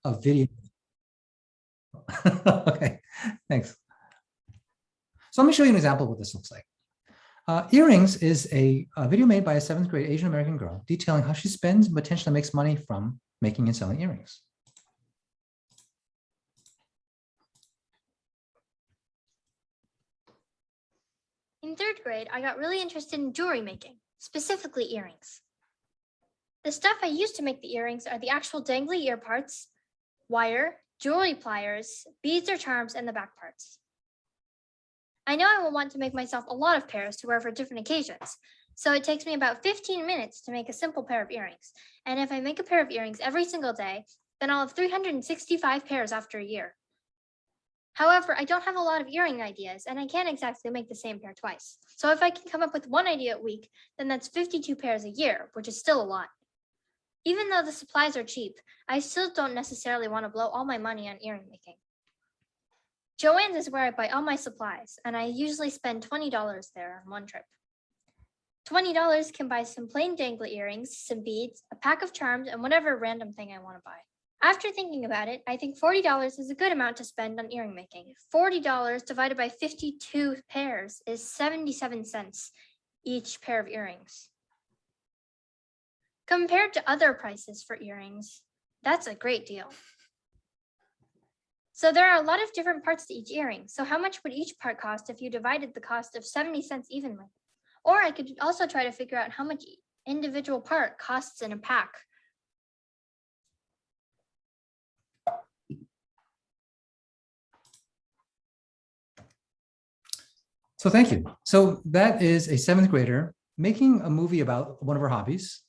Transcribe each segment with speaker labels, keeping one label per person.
Speaker 1: of video. Okay, thanks. So let me show you an example of what this looks like. Earrings is a video made by a 7th grade Asian American girl detailing how she spends and potentially makes money from making and selling earrings.
Speaker 2: In 3rd grade, I got really interested in jewelry making, specifically earrings. The stuff I used to make the earrings are the actual dangly ear parts, wire, jewelry pliers, beads or charms, and the back parts. I know I will want to make myself a lot of pairs to wear for different occasions, so it takes me about 15 minutes to make a simple pair of earrings. And if I make a pair of earrings every single day, then I'll have 365 pairs after a year. However, I don't have a lot of earring ideas, and I can't exactly make the same pair twice. So if I can come up with one idea a week, then that's 52 pairs a year, which is still a lot. Even though the supplies are cheap, I still don't necessarily want to blow all my money on earring making. Joann's is where I buy all my supplies, and I usually spend $20 there on one trip. $20 can buy some plain dangly earrings, some beads, a pack of charms, and whatever random thing I want to buy. After thinking about it, I think $40 is a good amount to spend on earring making. $40 divided by 52 pairs is 77 cents each pair of earrings. Compared to other prices for earrings, that's a great deal. So there are a lot of different parts to each earring. So how much would each part cost if you divided the cost of 70 cents evenly? Or I could also try to figure out how much individual part costs in a pack.
Speaker 1: So thank you. So that is a 7th grader making a movie about one of her hobbies,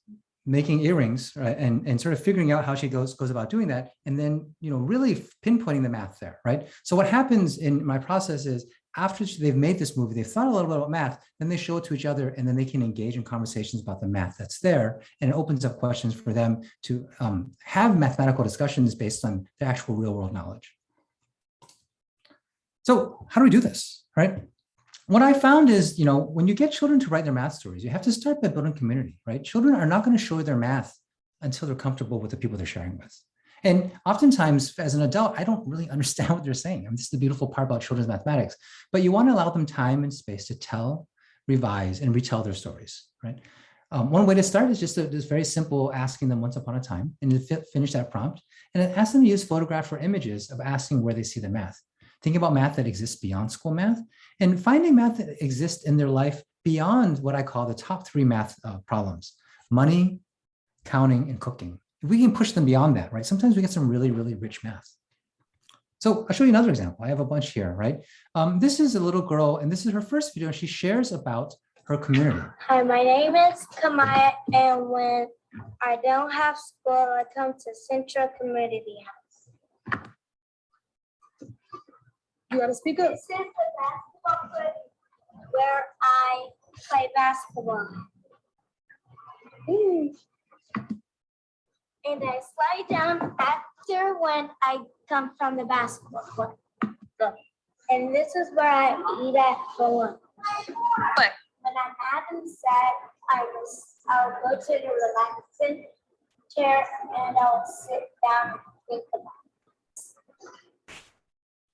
Speaker 1: making earrings, right? And sort of figuring out how she goes about doing that. And then, really pinpointing the math there, right? So what happens in my process is after they've made this movie, they've thought a little bit about math, then they show it to each other, and then they can engage in conversations about the math that's there. And it opens up questions for them to have mathematical discussions based on the actual real world knowledge. So how do we do this, right? What I found is, when you get children to write their math stories, you have to start by building community, right? Children are not going to show their math until they're comfortable with the people they're sharing with. And oftentimes, as an adult, I don't really understand what they're saying. This is the beautiful part about children's mathematics. But you want to allow them time and space to tell, revise, and retell their stories, right? One way to start is just this very simple asking them once upon a time, and to finish that prompt, and then ask them to use photograph or images of asking where they see the math. Think about math that exists beyond school math, and finding math that exists in their life beyond what I call the top 3 math problems: money, counting, and cooking. If we can push them beyond that, right? Sometimes we get some really, really rich math. So I'll show you another example. I have a bunch here, right? This is a little girl, and this is her first video, and she shares about her community.
Speaker 3: Hi, my name is Kamaya, and when I don't have school, I come to Central Community House.
Speaker 4: You gotta speak up.
Speaker 3: This is the basketball court where I play basketball. And I slide down after when I come from the basketball court. And this is where I eat at for lunch. When I'm having sad, I'll go to the relaxing chair and I'll sit down and think about it.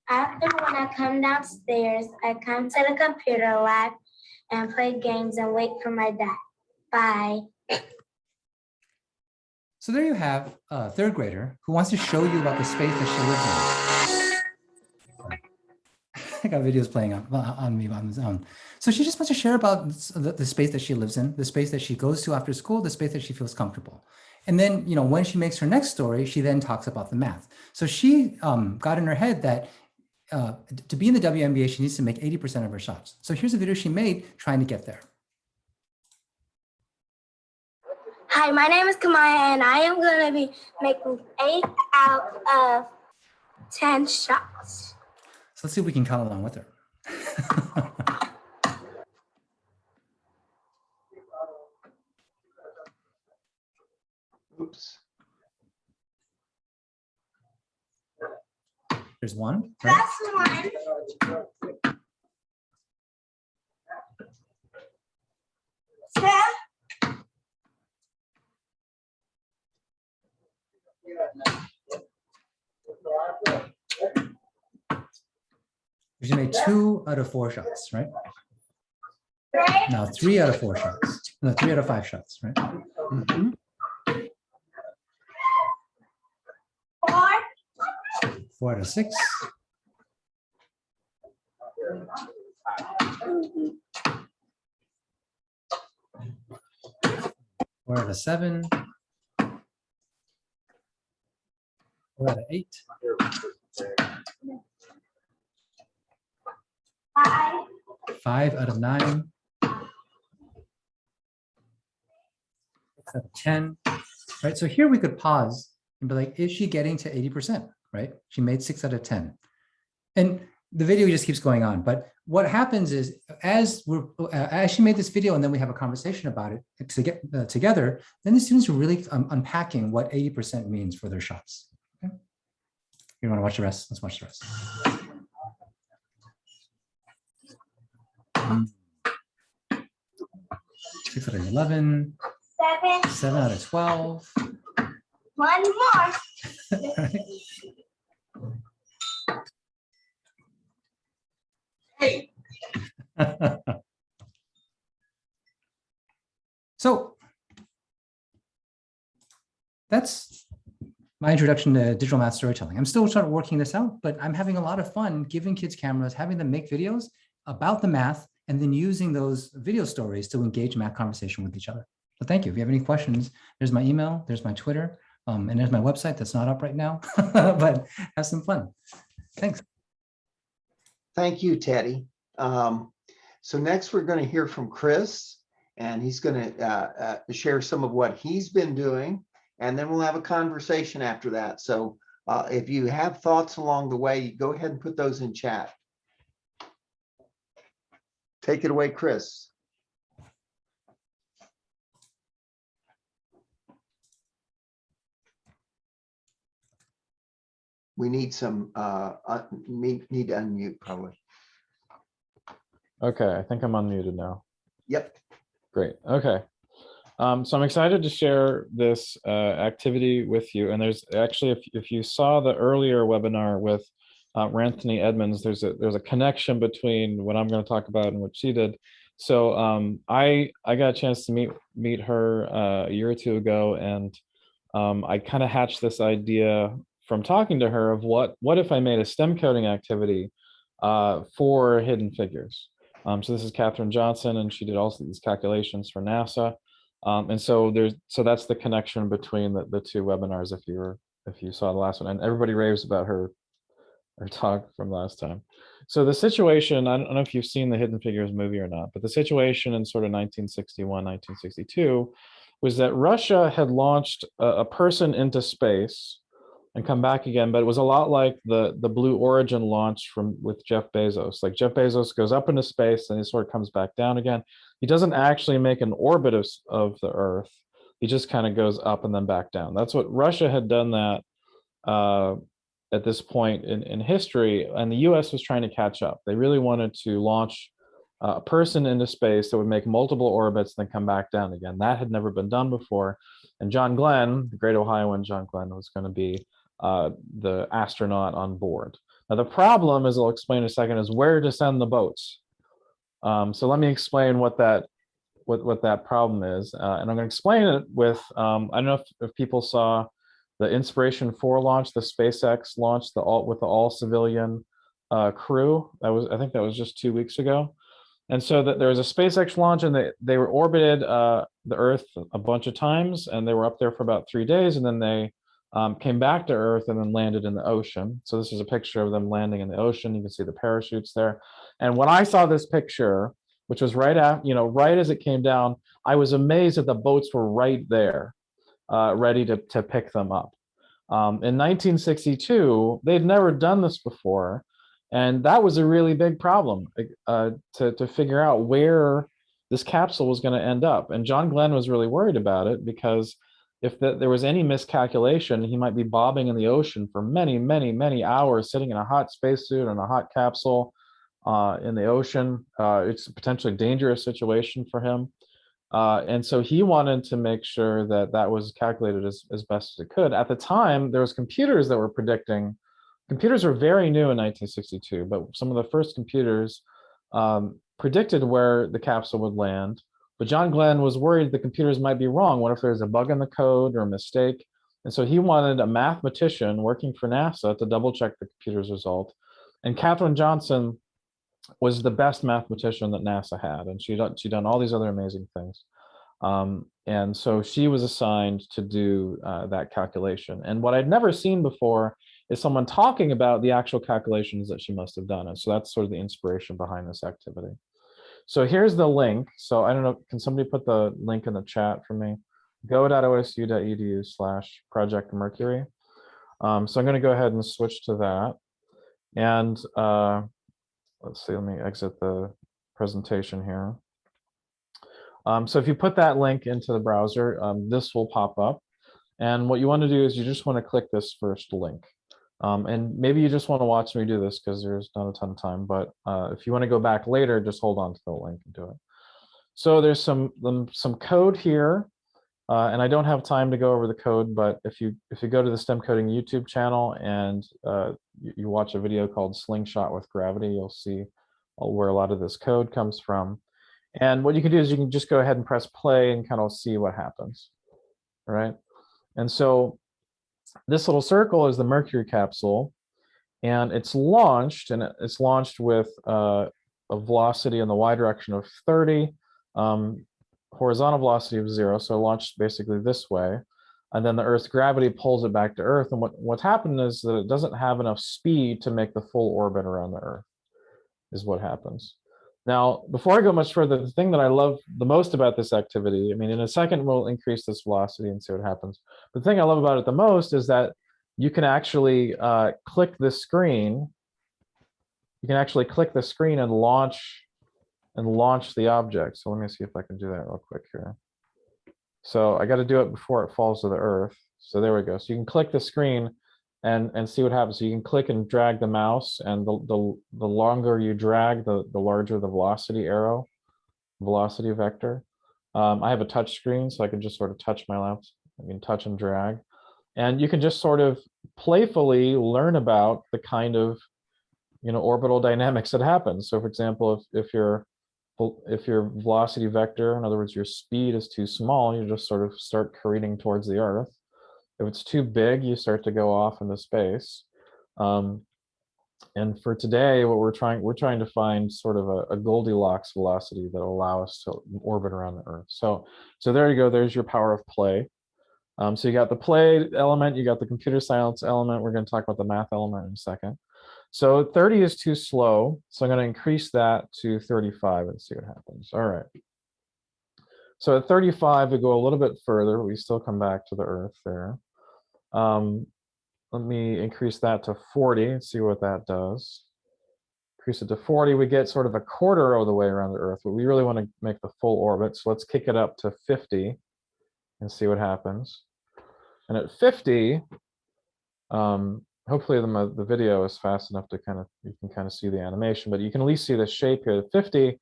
Speaker 3: After when I come downstairs, I come to the computer lab and play games and wait for my dad. Bye.
Speaker 1: So there you have a 3rd grader who wants to show you about the space that she lives in. I got videos playing on me on his own. So she just wants to share about the space that she lives in, the space that she goes to after school, the space that she feels comfortable. And then, when she makes her next story, she then talks about the math. So she got in her head that to be in the WNBA, she needs to make 80% of her shots. So here's a video she made trying to get there.
Speaker 3: Hi, my name is Kamaya, and I am going to be making 8 out of 10 shots.
Speaker 1: So let's see if we can count along with her.
Speaker 4: Oops.
Speaker 1: There's 1. Right?
Speaker 3: That's 1. 2.
Speaker 1: She made 2 out of 4 shots, right? Now 3 out of 4 shots. No, 3 out of 5 shots, right?
Speaker 3: Four.
Speaker 1: 4 out of 6. 4 out of 7. 4 out of 8.
Speaker 3: 5.
Speaker 1: 5 out of 9. 6 out of 10. Right. So here we could pause and be like, is she getting to 80%? Right? She made 6 out of 10. And the video just keeps going on. But what happens is as she made this video and then we have a conversation about it together, then the students are really unpacking what 80% means for their shots. Okay? You want to watch the rest? Let's watch the rest. Mm. 6 out of 11.
Speaker 3: 7.
Speaker 1: 7 out of 12.
Speaker 3: 1 more.
Speaker 1: Right?
Speaker 3: 8.
Speaker 1: So that's my introduction to digital math storytelling. I'm still trying to working this out, but I'm having a lot of fun giving kids cameras, having them make videos about the math, and then using those video stories to engage math conversation with each other. So thank you. If you have any questions, there's my email, there's my Twitter, and there's my website that's not up right now, but have some fun. Thanks.
Speaker 4: Thank you, Teddy. So next we're going to hear from Chris, and he's going to share some of what he's been doing, and then we'll have a conversation after that. So if you have thoughts along the way, go ahead and put those in chat. Take it away, Chris. We need some, need to unmute probably.
Speaker 5: Okay, I think I'm unmuted now.
Speaker 4: Yep.
Speaker 5: Great. Okay. So I'm excited to share this activity with you. And there's actually, if you saw the earlier webinar with Ranthony Edmonds, there's a connection between what I'm going to talk about and what she did. So I got a chance to meet her a year or two ago, and I kind of hatched this idea from talking to her of what if I made a STEM coding activity for Hidden Figures. So this is Katherine Johnson, and she did also these calculations for NASA. And so that's the connection between the two webinars if you saw the last one, and everybody raves about her talk from last time. So the situation, I don't know if you've seen the Hidden Figures movie or not, but the situation in sort of 1961, 1962 was that Russia had launched a person into space and come back again, but it was a lot like the Blue Origin launch with Jeff Bezos. Like Jeff Bezos goes up into space and he sort of comes back down again. He doesn't actually make an orbit of the Earth. He just kind of goes up and then back down. That's what Russia had done that at this point in history, and the US was trying to catch up. They really wanted to launch a person into space that would make multiple orbits and then come back down again. That had never been done before. And John Glenn, the great Ohioan John Glenn, was going to be the astronaut on board. Now the problem, as I'll explain in a second, is where to send the boats. So let me explain what that problem is, and I'm going to explain it with I don't know if people saw the Inspiration 4 launch, the SpaceX launch, with the all civilian crew. I think that was just 2 weeks ago. And so that there was a SpaceX launch, and they were orbited the Earth a bunch of times, and they were up there for about 3 days, and then they came back to Earth and then landed in the ocean. So this is a picture of them landing in the ocean. You can see the parachutes there. And when I saw this picture, which was right as it came down, I was amazed that the boats were right there, ready to pick them up. In 1962, they'd never done this before, and that was a really big problem to figure out where this capsule was going to end up. And John Glenn was really worried about it, because if there was any miscalculation, he might be bobbing in the ocean for many, many, many hours, sitting in a hot spacesuit and a hot capsule in the ocean. It's a potentially dangerous situation for him. And so he wanted to make sure that was calculated as best as it could. At the time, there was computers that were predicting computers were very new in 1962, but some of the first computers predicted where the capsule would land. But John Glenn was worried the computers might be wrong. What if there's a bug in the code or a mistake? And so he wanted a mathematician working for NASA to double check the computer's result. And Katherine Johnson was the best mathematician that NASA had. And she'd done all these other amazing things. And so she was assigned to do that calculation. And what I'd never seen before is someone talking about the actual calculations that she must have done. And so that's sort of the inspiration behind this activity. So here's the link. So I don't know, can somebody put the link in the chat for me? go.osu.edu/Project Mercury. So I'm going to go ahead and switch to that. And let's see, let me exit the presentation here. So if you put that link into the browser, this will pop up. And what you want to do is you just want to click this first link. And maybe you just want to watch me do this because there's not a ton of time, but if you want to go back later, just hold on to the link and do it. So there's some code here, and I don't have time to go over the code, but if you go to the STEM Coding YouTube channel and you watch a video called Slingshot with Gravity, you'll see where a lot of this code comes from. And what you can do is you can just go ahead and press play and kind of see what happens, all right? And so this little circle is the Mercury capsule, and it's launched with a velocity in the y direction of 30, horizontal velocity of 0, so launched basically this way, and then the Earth's gravity pulls it back to Earth, and what's happened is that it doesn't have enough speed to make the full orbit around the Earth, is what happens. Now, before I go much further, the thing that I love the most about this activity, I mean, in a second we'll increase this velocity and see what happens. The thing I love about it the most is that you can actually click the screen. You can actually click the screen and launch the object. So let me see if I can do that real quick here. So I got to do it before it falls to the Earth. So there we go. So you can click the screen and see what happens. So you can click and drag the mouse, and the longer you drag, the larger the velocity arrow, velocity vector. I have a touch screen, so I can just sort of touch my mouse. I can touch and drag. And you can just sort of playfully learn about the kind of, orbital dynamics that happens. So for example, if your velocity vector, in other words, your speed is too small, you just sort of start careening towards the Earth. If it's too big, you start to go off into space. And for today, what we're trying to find sort of a Goldilocks velocity that will allow us to orbit around the Earth. So there you go. There's your power of play. So you got the play element, you got the computer science element. We're going to talk about the math element in a second. So 30 is too slow, so I'm going to increase that to 35 and see what happens. All right. So at 35, we go a little bit further, but we still come back to the Earth there. Let me increase that to 40 and see what that does. Increase it to 40, we get sort of a quarter of the way around the Earth, but we really want to make the full orbit. So let's kick it up to 50 and see what happens. And at 50, hopefully the video is fast enough to you can kind of see the animation, but you can at least see the shape here. At 50,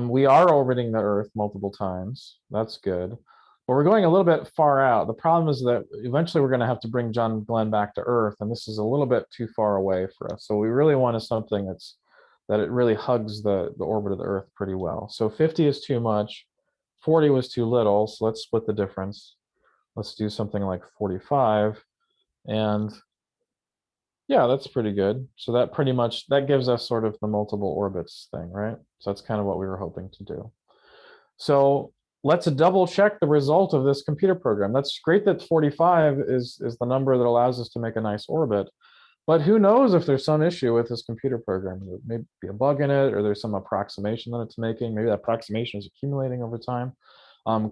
Speaker 5: we are orbiting the Earth multiple times. That's good. But we're going a little bit far out. The problem is that eventually we're going to have to bring John Glenn back to Earth, and this is a little bit too far away for us. So we really want something that it really hugs the orbit of the Earth pretty well. So 50 is too much. 40 was too little, so let's split the difference. Let's do something like 45. And yeah, that's pretty good. So that gives us sort of the multiple orbits thing, right? So that's kind of what we were hoping to do. So let's double check the result of this computer program. That's great that 45 is the number that allows us to make a nice orbit, but who knows if there's some issue with this computer program. There may be a bug in it, or there's some approximation that it's making. Maybe that approximation is accumulating over time.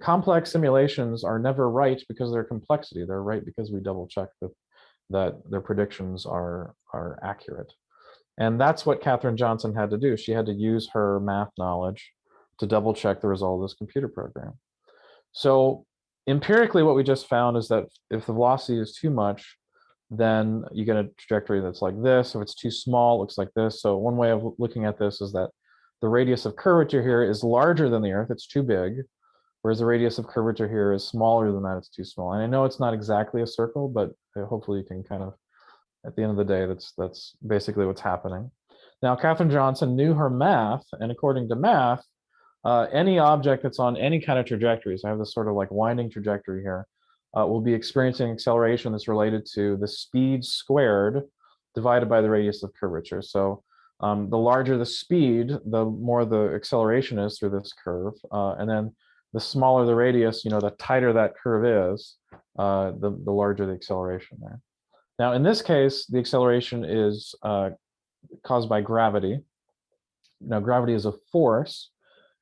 Speaker 5: Complex simulations are never right because of their complexity. They're right because we double check that their predictions are accurate. And that's what Katherine Johnson had to do. She had to use her math knowledge to double check the result of this computer program. So empirically, what we just found is that if the velocity is too much, then you get a trajectory that's like this. If it's too small, it looks like this. So one way of looking at this is that the radius of curvature here is larger than the Earth. It's too big. Whereas the radius of curvature here is smaller than that. It's too small. And I know it's not exactly a circle, but hopefully you can kind of At the end of the day, that's basically what's happening. Now, Katherine Johnson knew her math, and according to math, any object that's on any kind of trajectory, so I have this sort of like winding trajectory here, will be experiencing acceleration that's related to the speed squared divided by the radius of curvature. So the larger the speed, the more the acceleration is through this curve. And then the smaller the radius, the tighter that curve is, the larger the acceleration there. Now, in this case, the acceleration is caused by gravity. Now, gravity is a force,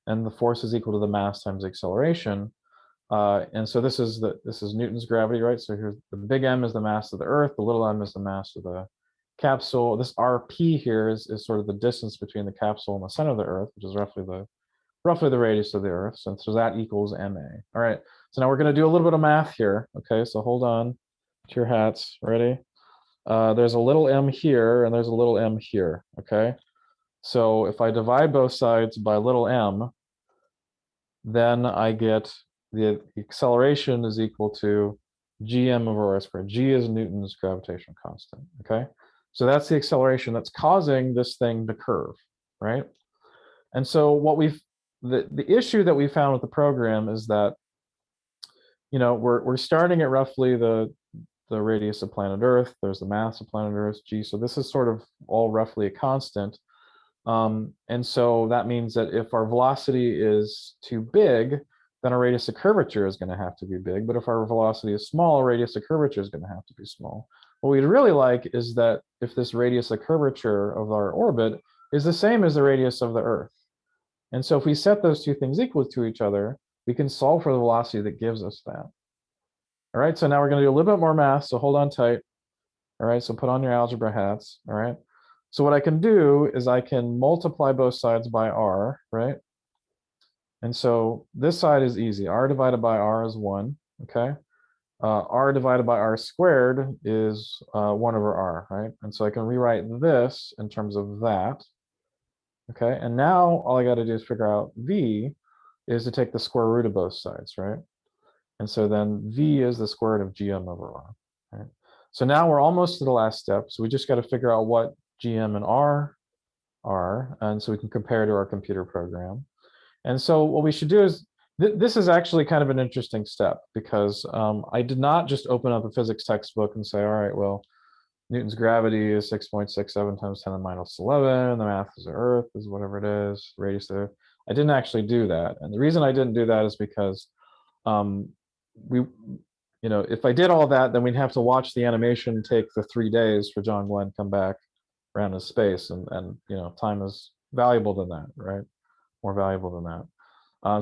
Speaker 5: and the force is equal to the mass times the acceleration. And so this is Newton's gravity, right? So here's the big M is the mass of the Earth, the little m is the mass of the capsule. This RP here is sort of the distance between the capsule and the center of the Earth, which is roughly the radius of the Earth. So that equals ma. All right. So now we're going to do a little bit of math here. Okay. So hold on to your hats. Ready? There's a little m here and there's a little m here. Okay. So if I divide both sides by little m, then I get the acceleration is equal to gm over r squared. G is Newton's gravitational constant. Okay. So that's the acceleration that's causing this thing to curve, right? And so the issue that we found with the program is that, we're starting at roughly the radius of planet Earth. There's the mass of planet Earth, g. So this is sort of all roughly a constant. And so that means that if our velocity is too big, then our radius of curvature is going to have to be big. But if our velocity is small, our radius of curvature is going to have to be small. What we'd really like is that if this radius of curvature of our orbit is the same as the radius of the Earth. And so if we set those two things equal to each other, we can solve for the velocity that gives us that. All right, so now we're going to do a little bit more math, so hold on tight. All right, so put on your algebra hats. All right. So what I can do is I can multiply both sides by r, right? And so this side is easy. R divided by r is 1, okay? R divided by r squared is 1 over r, right? And so I can rewrite this in terms of that, okay? And now all I got to do is figure out v is to take the square root of both sides, right? And so then v is the square root of gm over r, right? So now we're almost to the last step. So we just got to figure out what gm and r are, and so we can compare to our computer program. And so what we should do is, this is actually kind of an interesting step, because I did not just open up a physics textbook and say, all right, well, Newton's gravity is 6.67 times 10 to the minus 11, the mass of the Earth is whatever it is, radius of the Earth. I didn't actually do that. And the reason I didn't do that is because if I did all that, then we'd have to watch the animation take the 3 days for John Glenn come back around in space, and time is valuable than that, right? More valuable than that.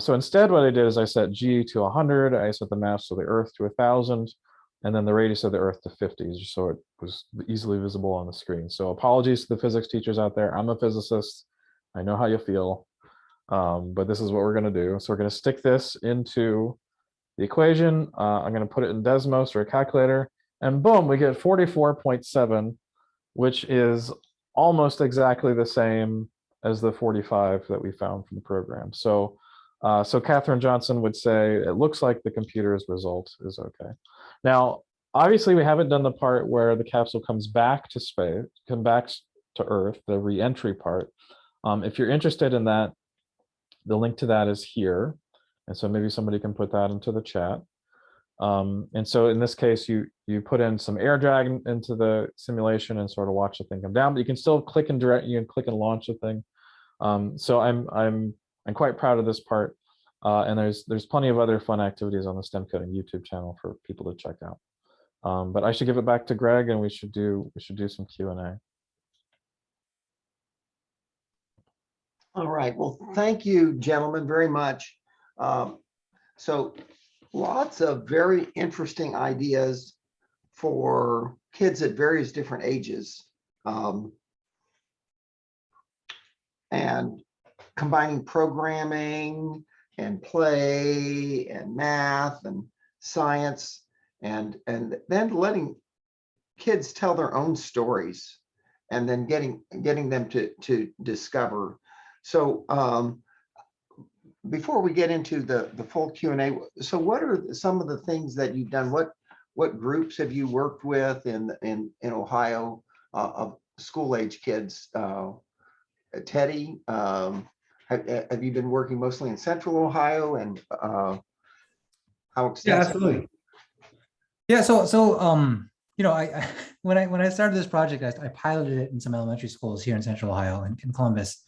Speaker 5: So instead, what I did is I set g to 100, I set the mass of the Earth to 1,000, and then the radius of the Earth to 50, just so it was easily visible on the screen. So apologies to the physics teachers out there. I'm a physicist. I know how you feel, but this is what we're going to do. So we're going to stick this into the equation. I'm going to put it in Desmos or a calculator, and boom, we get 44.7, which is almost exactly the same as the 45 that we found from the program. So Katherine Johnson would say, it looks like the computer's result is okay. Now, obviously we haven't done the part where the capsule comes back to space, comes back to Earth, the re-entry part. If you're interested in that, the link to that is here. And so maybe somebody can put that into the chat. And so in this case, you put in some air drag into the simulation and sort of watch the thing come down, but you can still click and click and launch the thing. So I'm quite proud of this part. And there's plenty of other fun activities on the STEM Coding YouTube channel for people to check out. But I should give it back to Greg, and we should do some Q&A.
Speaker 4: All right. Well, thank you, gentlemen, very much. So lots of very interesting ideas for kids at various different ages. And combining programming and play and math and science, and then letting kids tell their own stories, and then getting them to discover. So before we get into the full Q&A, so what are some of the things that you've done? what groups have you worked with in Ohio of school age kids? Teddy, have you been working mostly in Central Ohio, and how
Speaker 1: Yeah,
Speaker 4: extensively?
Speaker 1: absolutely. Yeah, I when I started this project, I piloted it in some elementary schools here in Central Ohio and in Columbus,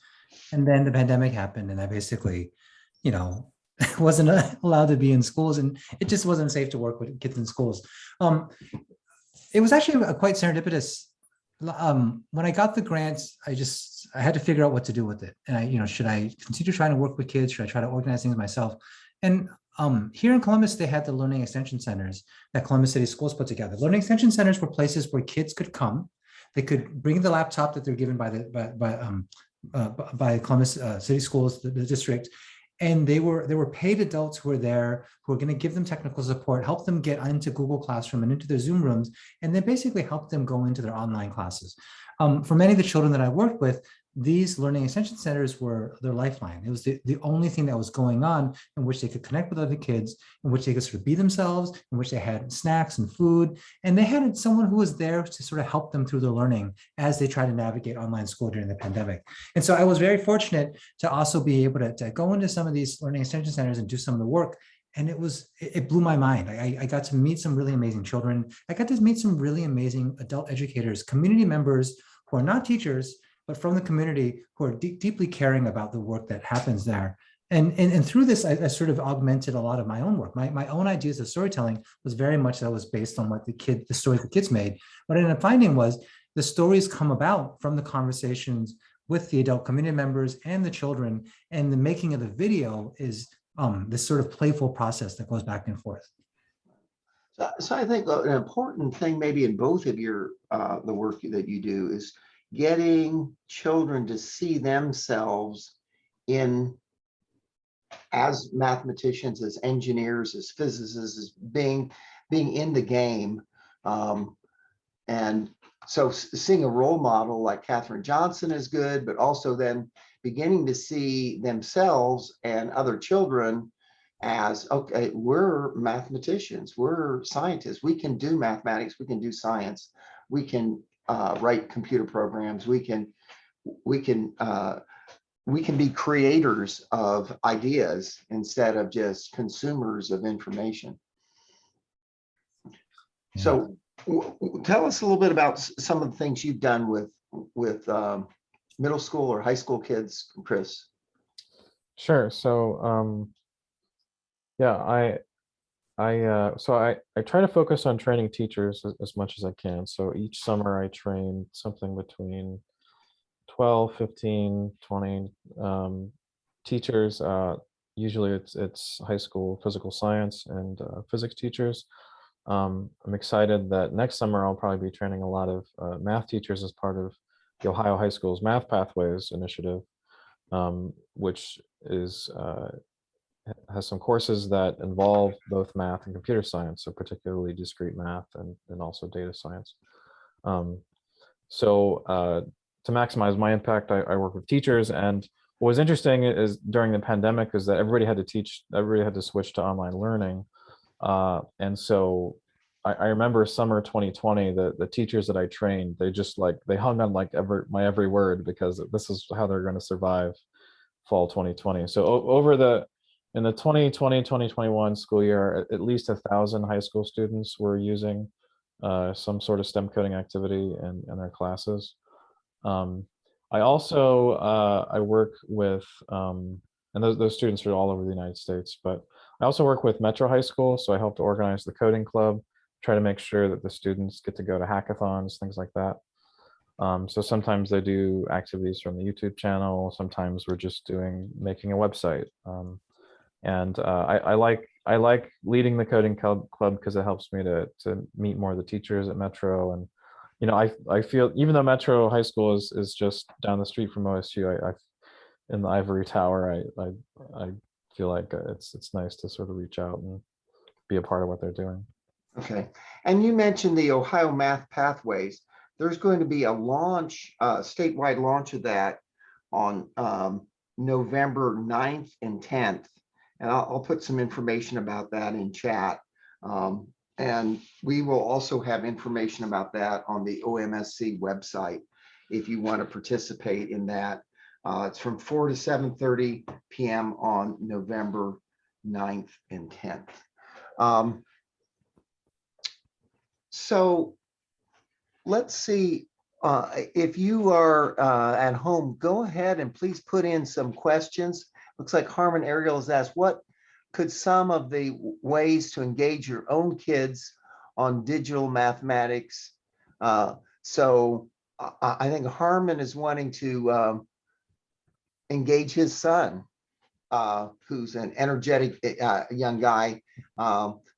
Speaker 1: and then the pandemic happened, and I basically, you know, wasn't allowed to be in schools, and it just wasn't safe to work with kids in schools. It was actually a quite serendipitous. When I got the grants, I had to figure out what to do with it, and should I continue trying to work with kids? Should I try to organize things myself? And here in Columbus, they had the learning extension centers that Columbus City Schools put together. Learning extension centers were places where kids could come. They could bring the laptop that they're given by Columbus City Schools, the district, and they were paid adults who were there, who were going to give them technical support, help them get into Google Classroom and into their Zoom rooms, and then basically help them go into their online classes. For many of the children that I worked with, these learning extension centers were their lifeline. It was the only thing that was going on in which they could connect with other kids, in which they could sort of be themselves, in which they had snacks and food. And they had someone who was there to sort of help them through their learning as they tried to navigate online school during the pandemic. And so I was very fortunate to also be able to go into some of these learning extension centers and do some of the work. And it blew my mind. I got to meet some really amazing children. I got to meet some really amazing adult educators, community members who are not teachers, but from the community who are deeply caring about the work that happens there. And through this, I sort of augmented a lot of my own work. My own ideas of storytelling was very much that was based on what the stories the kids made. What I ended up finding was the stories come about from the conversations with the adult community members and the children, and the making of the video is this sort of playful process that goes back and forth.
Speaker 4: So I think an important thing maybe in both of your the work that you do is getting children to see themselves as mathematicians, as engineers, as physicists, as being in the game. And so seeing a role model like Katherine Johnson is good, but also then beginning to see themselves and other children as, okay, we're mathematicians, we're scientists, we can do mathematics, we can do science, we can write computer programs, we can be creators of ideas instead of just consumers of information.
Speaker 1: Yeah.
Speaker 4: So tell us a little bit about some of the things you've done with middle school or high school kids, Chris.
Speaker 5: Sure. So yeah, I try to focus on training teachers as much as I can. So each summer I train something between 12, 15, 20 teachers. Usually it's high school physical science and physics teachers. I'm excited that next summer I'll probably be training a lot of math teachers as part of the Ohio High Schools Math Pathways initiative, which has some courses that involve both math and computer science, so particularly discrete math and also data science. To maximize my impact, I work with teachers, and what was interesting is during the pandemic is that everybody had to switch to online learning. And so I remember summer 2020, the teachers that I trained, they hung on like my every word, because this is how they're going to survive fall 2020. So in the 2020-2021 school year, at least 1,000 high school students were using some sort of STEM coding activity in their classes. I also I work with, and those students are all over the United States, but I also work with Metro High School. So I help to organize the coding club, try to make sure that the students get to go to hackathons, things like that. So sometimes they do activities from the YouTube channel. Sometimes we're just making a website. And I like leading the coding club because it helps me to meet more of the teachers at Metro. And I feel, even though Metro High School is just down the street from OSU, I in the ivory tower, I feel like it's nice to sort of reach out and be a part of what they're doing.
Speaker 4: Okay, and you mentioned the Ohio Math Pathways. There's going to be a launch, statewide launch of that on November 9th and 10th. And I'll put some information about that in chat. And we will also have information about that on the OMSC website if you want to participate in that. It's from 4 to 7:30 p.m. on November 9th and 10th. So let's see, if you are at home, go ahead and please put in some questions. Looks like Harmon Ariel has asked, what could some of the ways to engage your own kids on digital mathematics? So I think Harmon is wanting to engage his son, who's an energetic young guy.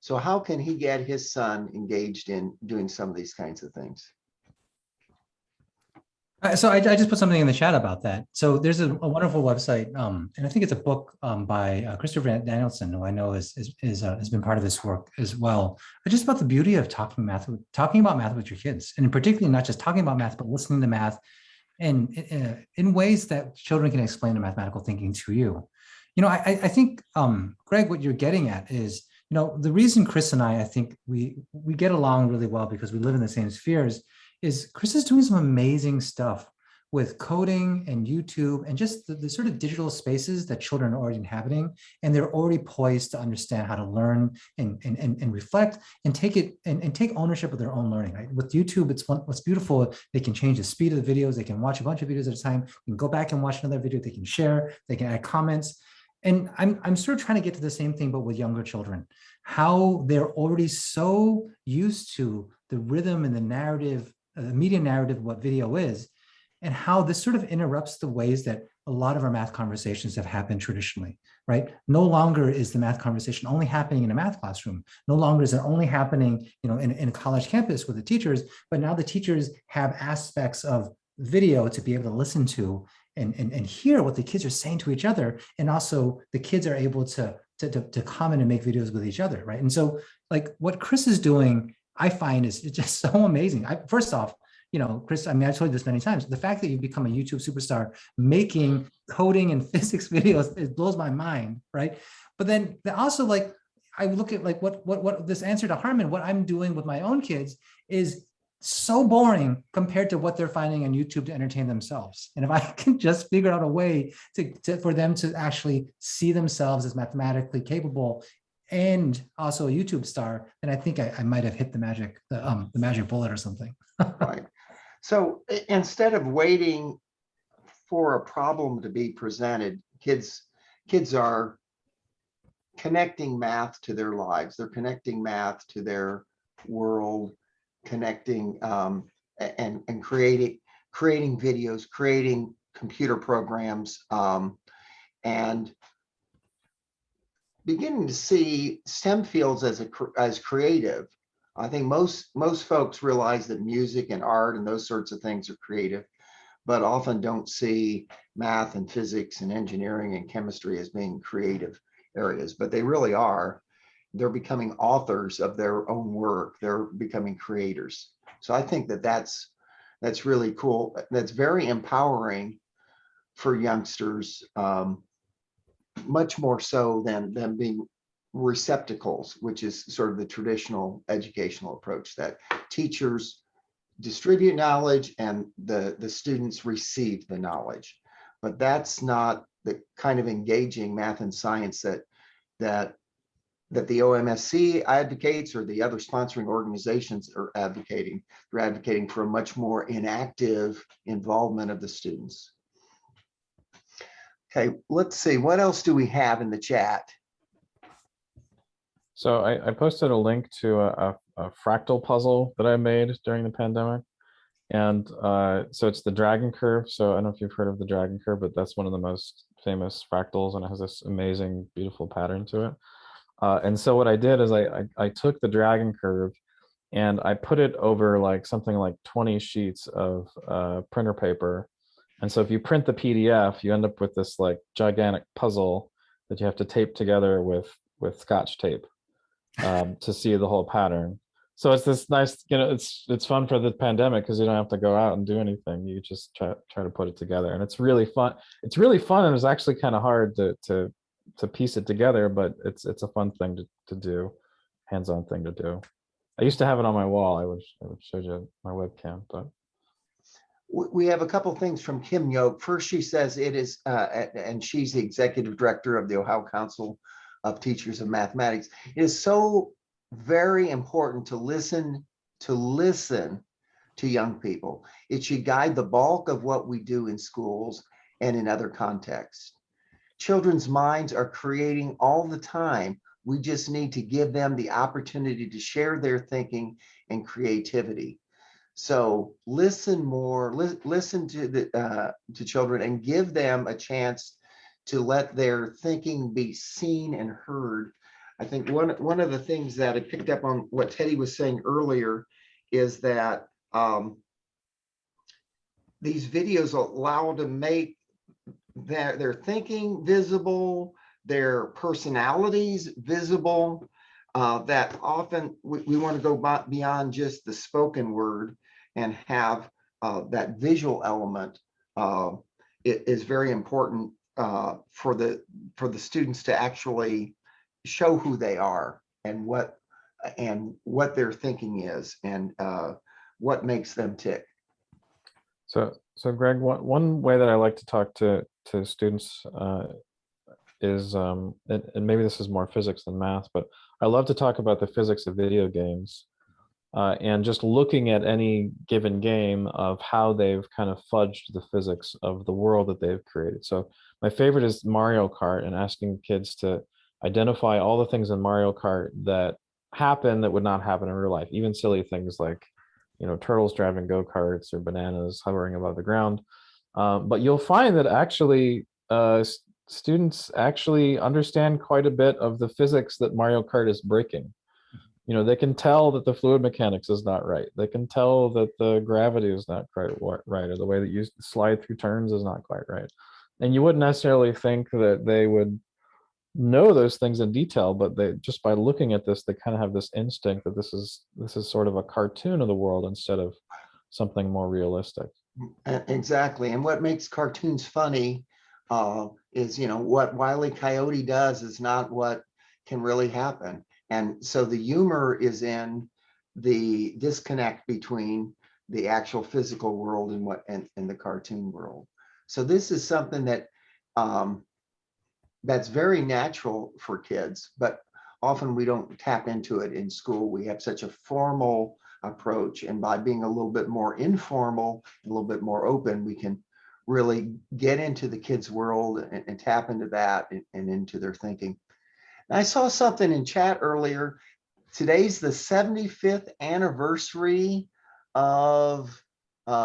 Speaker 4: So how can he get his son engaged in doing some of these kinds of things?
Speaker 1: So I just put something in the chat about that. So there's a wonderful website, and I think it's a book by Christopher Danielson, who I know has been part of this work as well. But just about the beauty of talking about math with your kids, and particularly not just talking about math, but listening to math, and in ways that children can explain the mathematical thinking to you. You know, I think, Greg, what you're getting at is, you know, the reason Chris and I think we get along really well because we live in the same spheres is Chris is doing some amazing stuff with coding and YouTube and just the sort of digital spaces that children are already inhabiting. And they're already poised to understand how to learn and reflect and take ownership of their own learning. Right? With YouTube, what's beautiful, they can change the speed of the videos. They can watch a bunch of videos at a time. You can go back and watch another video. They can share, they can add comments. And I'm sort of trying to get to the same thing, but with younger children, how they're already so used to the rhythm and the narrative, the media narrative of what video is, and how this sort of interrupts the ways that a lot of our math conversations have happened traditionally, right? No longer is the math conversation only happening in a math classroom. No longer is it only happening, you know, in a college campus with the teachers, but now the teachers have aspects of video to be able to listen to and hear what the kids are saying to each other. And also the kids are able to comment and make videos with each other, right? And so like what Chris is doing, I find is just so amazing. First off, you know, Chris, I mean, I've told you this many times, the fact that you've become a YouTube superstar making coding and physics videos, it blows my mind, right? But then also like, I look at like what this answer to Harmon, what I'm doing with my own kids is so boring compared to what they're finding on YouTube to entertain themselves. And if I can just figure out a way for them to actually see themselves as mathematically capable and also a YouTube star, then I think I might have hit the magic bullet or something.
Speaker 4: Right. So instead of waiting for a problem to be presented, kids are connecting math to their lives. They're connecting math to their world, connecting and creating videos, creating computer programs, and beginning to see STEM fields as creative. I think most folks realize that music and art and those sorts of things are creative, but often don't see math and physics and engineering and chemistry as being creative areas, but they really are. They're becoming authors of their own work. They're becoming creators. So I think that's really cool. That's very empowering for youngsters, much more so than them being receptacles, which is sort of the traditional educational approach that teachers distribute knowledge and the students receive the knowledge. But that's not the kind of engaging math and science that the OMSC advocates or the other sponsoring organizations are advocating. They're advocating for a much more inactive involvement of the students. Okay, let's see, what else do we have in the chat?
Speaker 5: So I posted a link to a fractal puzzle that I made during the pandemic. And so it's the dragon curve. So I don't know if you've heard of the dragon curve, but that's one of the most famous fractals, and it has this amazing, beautiful pattern to it. And so what I did is I took the dragon curve and I put it over like something like 20 sheets of printer paper. And so if you print the PDF, you end up with this like gigantic puzzle that you have to tape together with Scotch tape to see the whole pattern. So it's this nice, you know, it's fun for the pandemic because you don't have to go out and do anything. You just try to put it together, and it's really fun. It's really fun, and it's actually kind of hard to piece it together, but it's a fun thing to do, hands-on thing to do. I used to have it on my wall. I would show you my webcam, but
Speaker 4: We have a couple things from Kim Yoke. First, she says it is, and she's the executive director of the Ohio Council of Teachers of Mathematics. It is so very important to listen to young people. It should guide the bulk of what we do in schools and in other contexts. Children's minds are creating all the time. We just need to give them the opportunity to share their thinking and creativity. So listen more, listen to children and give them a chance to let their thinking be seen and heard. I think one of the things that I picked up on what Teddy was saying earlier is that these videos allow to make their thinking visible, their personalities visible, that often we want to go beyond just the spoken word and have that visual element. It is very important for the students to actually show who they are and what their thinking is and what makes them tick.
Speaker 5: so Greg, one way that I like to talk to students is, and maybe this is more physics than math, but I love to talk about the physics of video games. And just looking at any given game of how they've kind of fudged the physics of the world that they've created. So my favorite is Mario Kart, and asking kids to identify all the things in Mario Kart that happen that would not happen in real life, even silly things like, you know, turtles driving go-karts or bananas hovering above the ground. But you'll find that actually students actually understand quite a bit of the physics that Mario Kart is breaking. You know, they can tell that the fluid mechanics is not right. They can tell that the gravity is not quite right, or the way that you slide through turns is not quite right. And you wouldn't necessarily think that they would know those things in detail, but they, just by looking at this, they kind of have this instinct that this is sort of a cartoon of the world instead of something more realistic.
Speaker 4: Exactly. And what makes cartoons funny is, you know, what Wile E. Coyote does is not what can really happen. And so the humor is in the disconnect between the actual physical world and the cartoon world. So this is something that that's very natural for kids, but often we don't tap into it in school. We have such a formal approach, and by being a little bit more informal, a little bit more open, we can really get into the kids' world and tap into that and into their thinking. I saw something in chat earlier. Today's the 75th anniversary of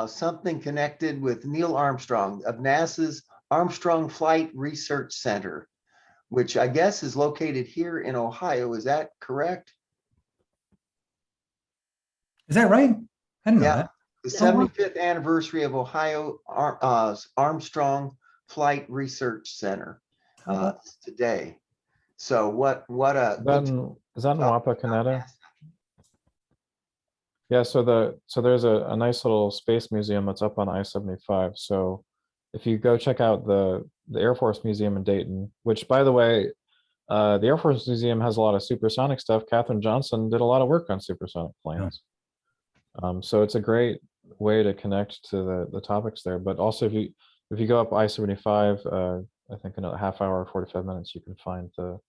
Speaker 4: something connected with Neil Armstrong of NASA's Armstrong Flight Research Center, which I guess is located here in Ohio. Is that correct?
Speaker 1: Is that right? I didn't know
Speaker 4: Yeah,
Speaker 1: that.
Speaker 4: the 75th anniversary of Ohio Armstrong Flight Research Center today. So what a
Speaker 5: Is that in Wapakoneta? Yeah, so there's a nice little space museum that's up on I-75. So if you go check out the Air Force Museum in Dayton, which, by the way, the Air Force Museum has a lot of supersonic stuff. Katherine Johnson did a lot of work on supersonic planes. So it's a great way to connect to the topics there. But also, if you go up I-75, I think in a half hour or 45 minutes, you can find the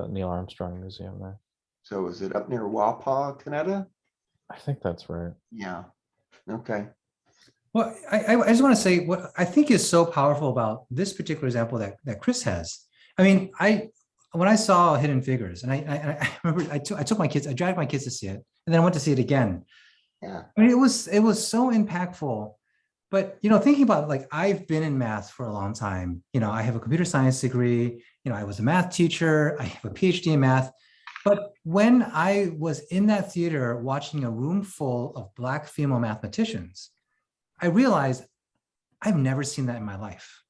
Speaker 5: Neil Armstrong Museum there.
Speaker 4: So is it up near Wapakoneta?
Speaker 5: I think that's right.
Speaker 4: Yeah. Okay.
Speaker 1: Well, I just want to say what I think is so powerful about this particular example that Chris has. I mean, when I saw Hidden Figures, and I remember I took my kids, I dragged my kids to see it, and then I went to see it again.
Speaker 4: Yeah.
Speaker 1: I mean, it was so impactful. But, you know, thinking about it, like, I've been in math for a long time. You know, I have a computer science degree. You know, I was a math teacher. I have a PhD in math. But when I was in that theater watching a room full of Black female mathematicians, I realized I've never seen that in my life,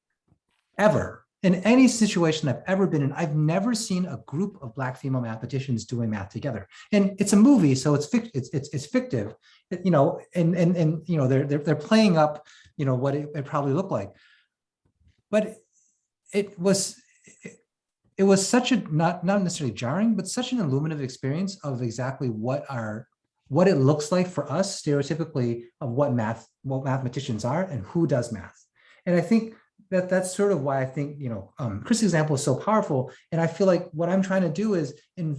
Speaker 1: ever. In any situation I've ever been in, I've never seen a group of Black female mathematicians doing math together. And it's a movie, so it's fictive, you know, and you know they're playing up, you know, what it probably looked like. But it was it was such a not necessarily jarring, but such an illuminative experience of exactly what it looks like for us stereotypically of what mathematicians are and who does math. And I think that's sort of why I think, Chris' example is so powerful. And I feel like what I'm trying to do is in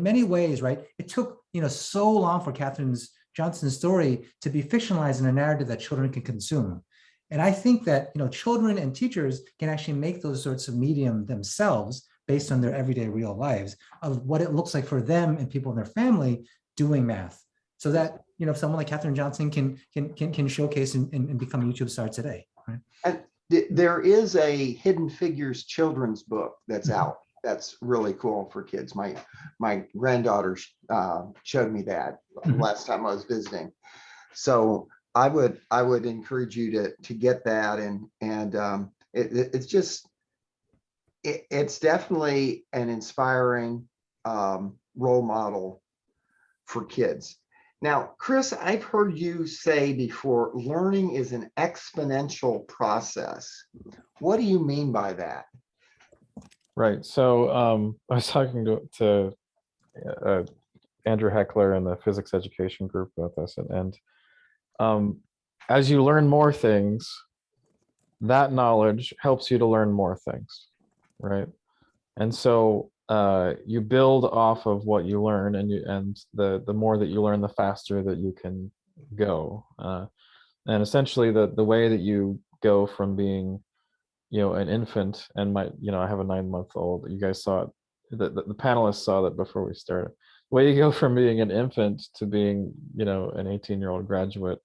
Speaker 1: many ways, right? It took, so long for Katherine Johnson's story to be fictionalized in a narrative that children can consume. And I think that, children and teachers can actually make those sorts of medium themselves based on their everyday real lives of what it looks like for them and people in their family doing math. So that, someone like Katherine Johnson can showcase and become a YouTube star today. Right?
Speaker 4: And there is a Hidden Figures children's book that's out. That's really cool for kids. My granddaughter showed me that last time I was visiting. So I would encourage you to get that, and it's definitely an inspiring role model for kids. Now, Chris, I've heard you say before, learning is an exponential process. What do you mean by that?
Speaker 5: Right. So I was talking to Andrew Heckler in the physics education group about this, and as you learn more things, that knowledge helps you to learn more things, right? And so you build off of what you learn, and the more that you learn, the faster that you can go. And essentially, the way that you go from being, an infant, and I have a 9-month-old. You guys saw it. The panelists saw that before we started. The way you go from being an infant to being, an 18-year-old graduate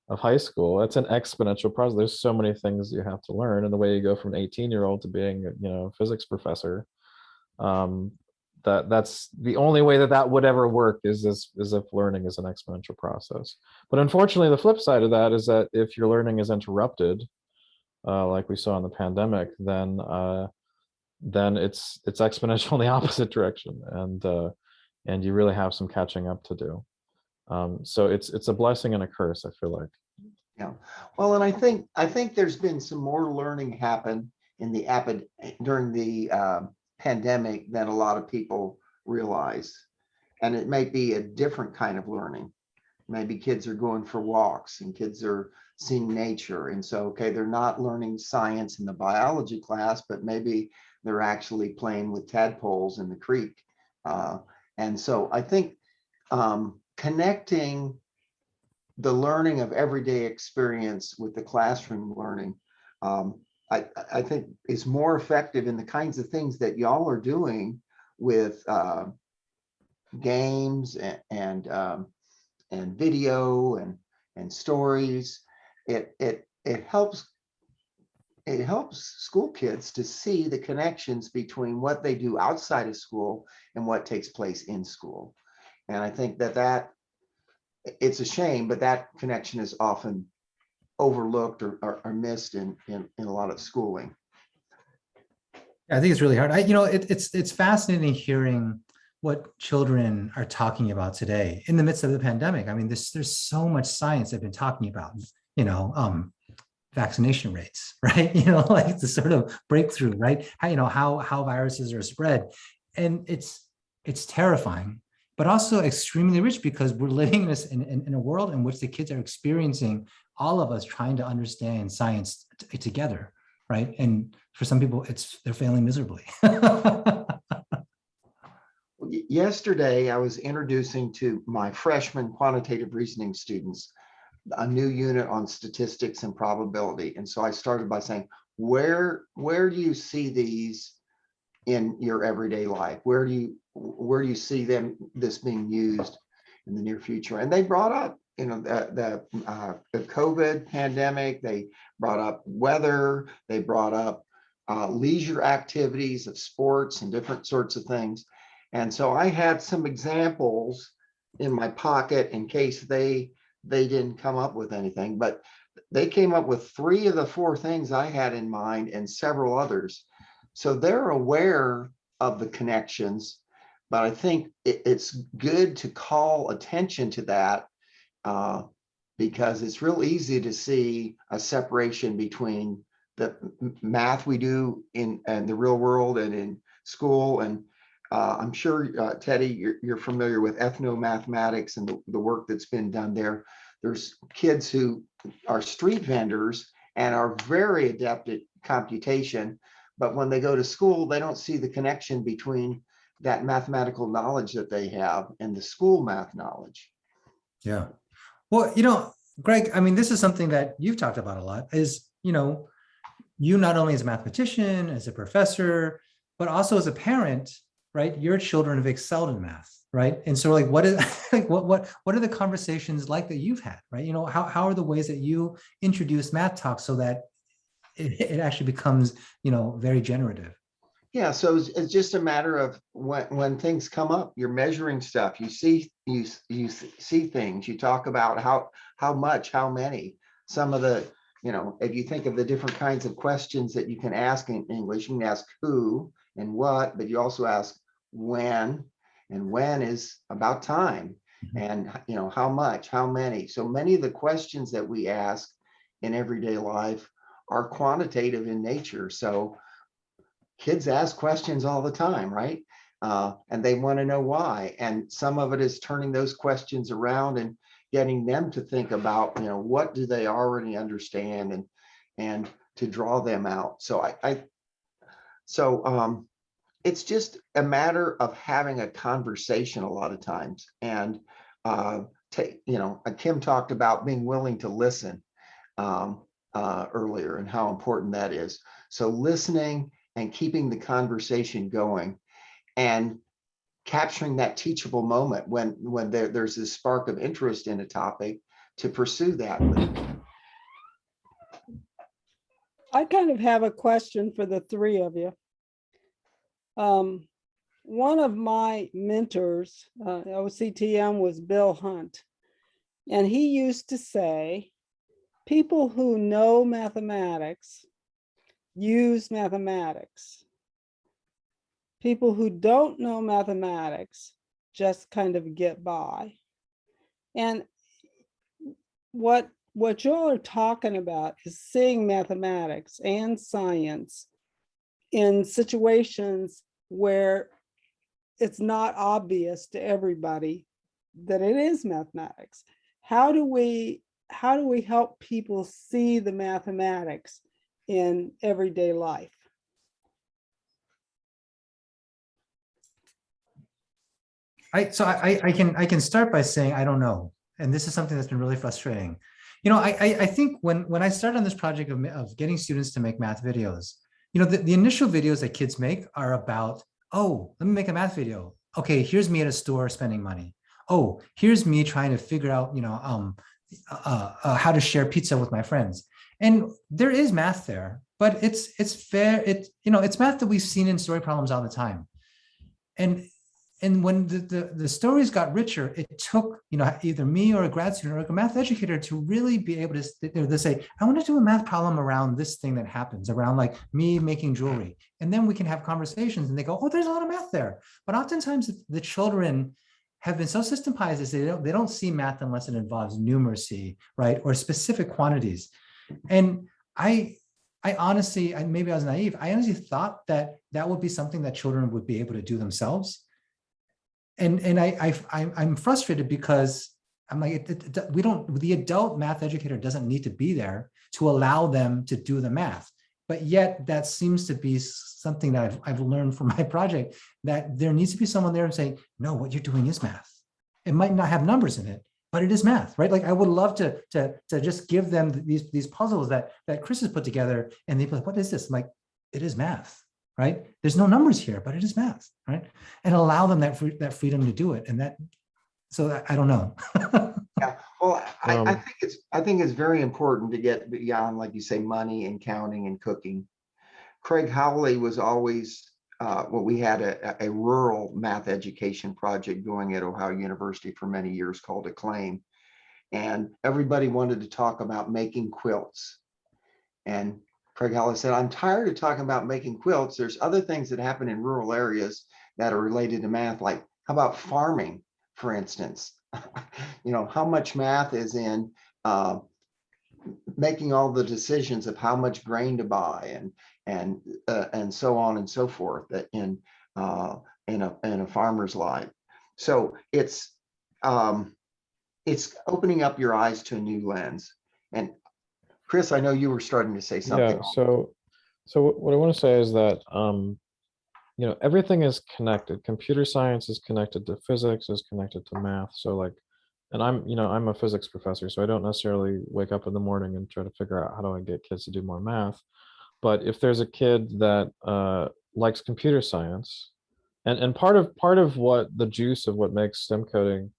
Speaker 5: of high school, that's an exponential process. There's so many things you have to learn, and the way you go from an 18-year-old to being, a physics professor, that's the only way that would ever work is if learning is an exponential process. But unfortunately, the flip side of that is that if your learning is interrupted, like we saw in the pandemic, then it's exponential in the opposite direction, and you really have some catching up to do. So it's a blessing and a curse, I feel like.
Speaker 4: Yeah. Well, and I think there's been some more learning happen during the pandemic than a lot of people realize. And it may be a different kind of learning. Maybe kids are going for walks and kids are seeing nature. And so, okay, they're not learning science in the biology class, but maybe they're actually playing with tadpoles in the creek. And so I think connecting the learning of everyday experience with the classroom learning, I think is more effective in the kinds of things that y'all are doing with games and video and stories. It helps school kids to see the connections between what they do outside of school and what takes place in school. And I think that it's a shame, but that connection is often overlooked or missed in a lot of schooling.
Speaker 1: I think it's really hard. It's fascinating hearing what children are talking about today in the midst of the pandemic. I mean, there's so much science they've been talking about, vaccination rates, right? Like the sort of breakthrough, right? How viruses are spread. And it's terrifying, but also extremely rich because we're living in a world in which the kids are experiencing all of us trying to understand science together, right? And for some people, they're failing miserably.
Speaker 4: Yesterday, I was introducing to my freshman quantitative reasoning students a new unit on statistics and probability. And so I started by saying, where do you see these in your everyday life? Where do you see this being used in the near future? And they brought up, the COVID pandemic. They brought up weather. They brought up leisure activities of sports and different sorts of things. And so I had some examples in my pocket in case they didn't come up with anything, but they came up with 3 of the 4 things I had in mind and several others. So they're aware of the connections, but I think it's good to call attention to that because it's real easy to see a separation between the math we do in the real world and in school. And I'm sure, Teddy, you're familiar with ethnomathematics and the work that's been done there. There's kids who are street vendors and are very adept at computation, but when they go to school, they don't see the connection between that mathematical knowledge that they have and the school math knowledge.
Speaker 1: Yeah. Well, you know, Greg, I mean, this is something that you've talked about a lot is, you know, you not only as a mathematician, as a professor, but also as a parent, right? Your children have excelled in math, right? And so like, what is, like, what are the conversations like that you've had, right? You know, how are the ways that you introduce math talk so that it actually becomes, you know, very generative?
Speaker 4: Yeah, so it's just a matter of when things come up, you're measuring stuff, you see things, you talk about how much, how many, some of the, you know, if you think of the different kinds of questions that you can ask in English, you can ask who and what, but you also ask when, and when is about time, and you know, how much, how many. So many of the questions that we ask in everyday life are quantitative in nature. So kids ask questions all the time, right? And they want to know why. And some of it is turning those questions around and getting them to think about, you know, what do they already understand, and to draw them out. So it's just a matter of having a conversation a lot of times. And you know, Kim talked about being willing to listen earlier and how important that is. So listening and keeping the conversation going and capturing that teachable moment when there's this spark of interest in a topic to pursue that.
Speaker 6: I kind of have a question for the three of you. One of my mentors, OCTM, was Bill Hunt, and he used to say, people who know mathematics use mathematics. People who don't know mathematics just kind of get by. And what y'all are talking about is seeing mathematics and science in situations where it's not obvious to everybody that it is mathematics. How do we help people see the mathematics in everyday life?
Speaker 1: I can start by saying I don't know, and this is something that's been really frustrating. You know, I think when I started on this project of getting students to make math videos, you know, the initial videos that kids make are about, oh, let me make a math video. Okay, here's me at a store spending money. Oh, here's me trying to figure out, you know, how to share pizza with my friends. And there is math there, but it's fair. You know, it's math that we've seen in story problems all the time. And when the stories got richer, it took, you know, either me or a grad student or a math educator to really be able to say, I want to do a math problem around this thing that happens, around like me making jewelry. And then we can have conversations and they go, oh, there's a lot of math there. But oftentimes the children have been so systematized as they don't see math unless it involves numeracy, right? Or specific quantities. And I honestly, maybe I was naive. I honestly thought that would be something that children would be able to do themselves. And I'm frustrated because I'm like, the adult math educator doesn't need to be there to allow them to do the math. But yet that seems to be something that I've learned from my project, that there needs to be someone there and saying, no, what you're doing is math. It might not have numbers in it, but it is math, right? Like I would love to just give them these puzzles that Chris has put together, and they be like, what is this? I'm like, it is math. Right? There's no numbers here, but it is math, right? And allow them that freedom to do it. And I don't know.
Speaker 4: Yeah, well, I think it's very important to get beyond, like you say, money and counting and cooking. Craig Howley was always, we had a rural math education project going at Ohio University for many years called Acclaim. And everybody wanted to talk about making quilts. And Craig Howley said, I'm tired of talking about making quilts. There's other things that happen in rural areas that are related to math, like how about farming, for instance? You know, how much math is in making all the decisions of how much grain to buy and so on and so forth that in a farmer's life. So it's opening up your eyes to a new lens. And Chris, I know you were starting to say something.
Speaker 5: Yeah, so what I want to say is that you know, everything is connected. Computer science is connected to physics, is connected to math. So like, and I'm a physics professor, so I don't necessarily wake up in the morning and try to figure out how do I get kids to do more math. But if there's a kid that likes computer science, and part of what the juice of what makes STEM coding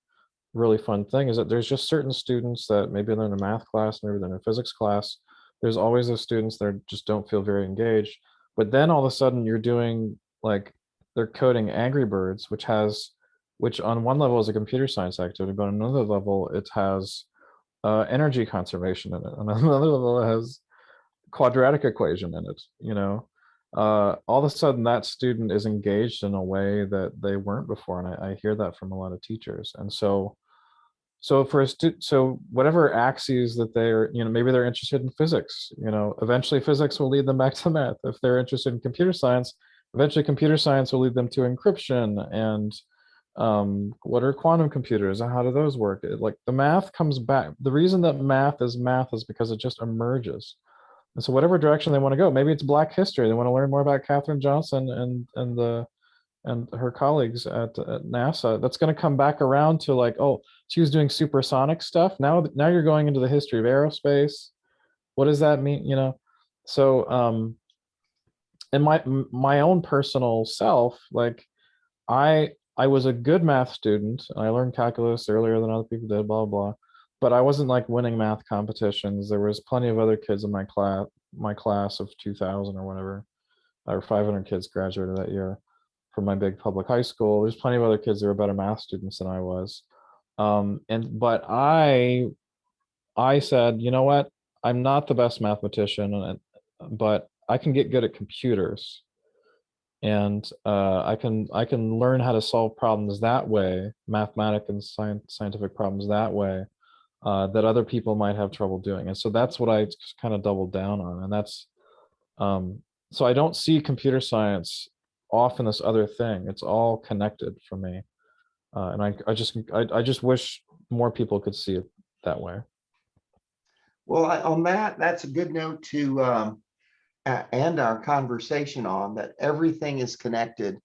Speaker 5: really fun thing is that there's just certain students that maybe they're in a math class, maybe they're in a physics class. There's always those students that just don't feel very engaged. But then all of a sudden you're doing like they're coding Angry Birds, which on one level is a computer science activity, but on another level it has energy conservation in it. On another level it has quadratic equation in it, you know. All of a sudden that student is engaged in a way that they weren't before, and I hear that from a lot of teachers. And so for a student, so whatever axes that they're, you know, maybe they're interested in physics, you know, eventually physics will lead them back to math. If they're interested in computer science, eventually computer science will lead them to encryption and what are quantum computers and how do those work? Like the math comes back. The reason that math is because it just emerges. And so whatever direction they want to go, maybe it's Black history. They want to learn more about Katherine Johnson and her colleagues at NASA. That's going to come back around to like, oh, she was doing supersonic stuff. Now you're going into the history of aerospace. What does that mean? You know, so and my own personal self, like I was a good math student. I learned calculus earlier than other people did, blah, blah, blah. But I wasn't like winning math competitions. There was plenty of other kids in my class of 2000 or whatever, or 500 kids graduated that year from my big public high school. There's plenty of other kids that were better math students than I was. But I said, you know what? I'm not the best mathematician, but I can get good at computers, and I can learn how to solve problems that way, mathematical and scientific problems that way, that other people might have trouble doing. And so that's what I just kind of doubled down on. And that's so I don't see computer science off in this other thing. It's all connected for me, and I just wish more people could see it that way.
Speaker 4: Well, on that's a good note to end our conversation on, that everything is connected.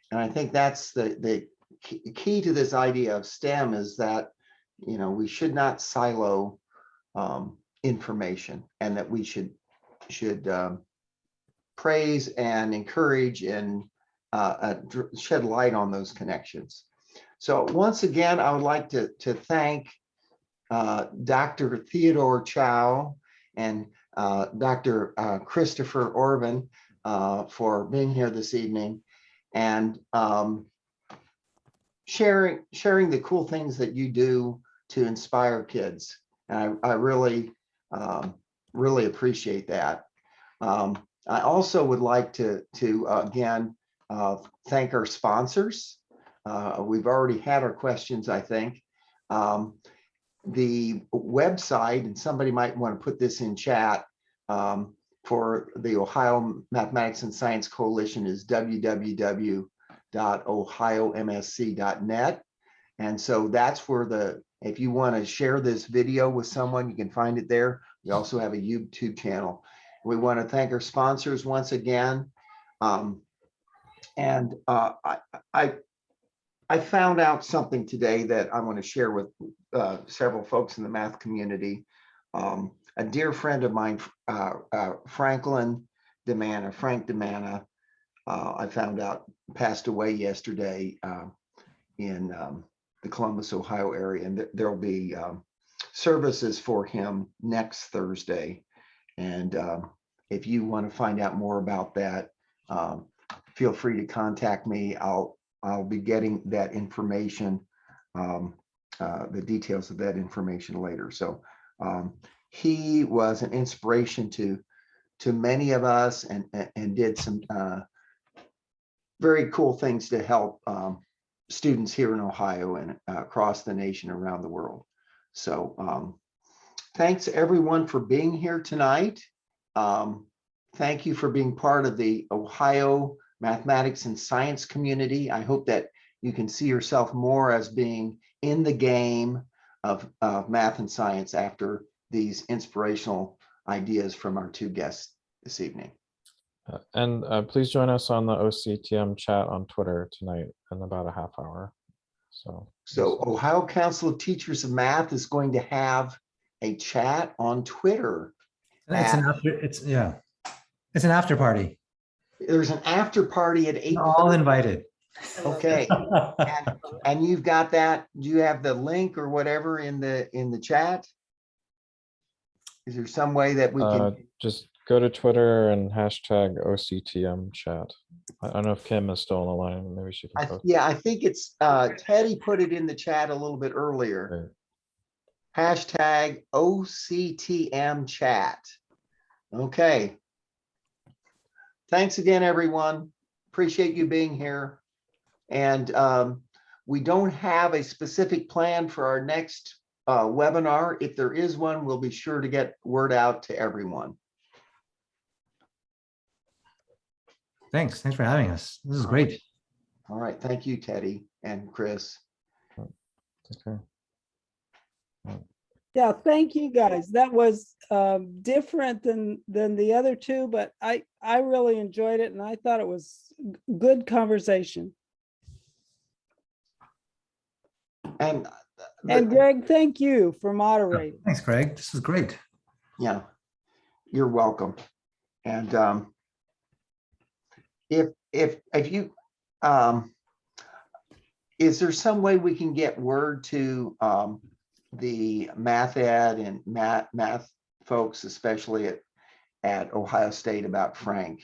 Speaker 4: And I think that's the key to this idea of STEM, is that, you know, we should not silo information, and that we should praise and encourage and shed light on those connections. So once again, I would like to thank Dr. Theodore Chow and Dr. Christopher Orban for being here this evening and sharing the cool things that you do to inspire kids. And I really appreciate that. I also would like to again thank our sponsors. We've already had our questions, I think. The website, and somebody might want to put this in chat, for the Ohio Mathematics and Science Coalition is www.ohiomsc.net. And so that's where if you want to share this video with someone, you can find it there. We also have a YouTube channel. We want to thank our sponsors once again. I found out something today that I want to share with several folks in the math community. A dear friend of mine, Frank DeManna, I found out passed away yesterday in the Columbus, Ohio area, and there'll be services for him next Thursday. And if you want to find out more about that, feel free to contact me. I'll be getting that information, the details of that information later. So he was an inspiration to many of us, and did some very cool things to help students here in Ohio and across the nation, around the world. So thanks everyone for being here tonight. Thank you for being part of the Ohio mathematics and science community. I hope that you can see yourself more as being in the game of math and science after these inspirational ideas from our two guests this evening.
Speaker 5: And please join us on the OCTM chat on Twitter tonight in about a half hour.
Speaker 4: So Ohio Council of Teachers of Math is going to have a chat on Twitter.
Speaker 1: It's an after party.
Speaker 4: There's an after party at 8.
Speaker 1: You're all invited.
Speaker 4: Okay. And you've got that. Do you have the link or whatever in the chat? Is there some way that we can
Speaker 5: just go to Twitter and hashtag OCTM chat. I don't know if Kim is still on the line. Maybe she can post.
Speaker 4: Yeah, I think it's Teddy put it in the chat a little bit earlier.
Speaker 5: Right.
Speaker 4: Hashtag OCTM chat. Okay. Thanks again, everyone. Appreciate you being here. And we don't have a specific plan for our next webinar. If there is one, we'll be sure to get word out to everyone.
Speaker 1: Thanks for having us. This is great.
Speaker 4: All right. Thank you, Teddy and Chris.
Speaker 5: Okay.
Speaker 6: Yeah, thank you guys. That was different than the other two, but I really enjoyed it and I thought it was good conversation.
Speaker 4: And
Speaker 6: Greg, thank you for moderating.
Speaker 1: Thanks, Greg. This is great.
Speaker 4: yeah, you're welcome. And if you is there some way we can get word to the math ed and math folks, especially at Ohio State, about Frank?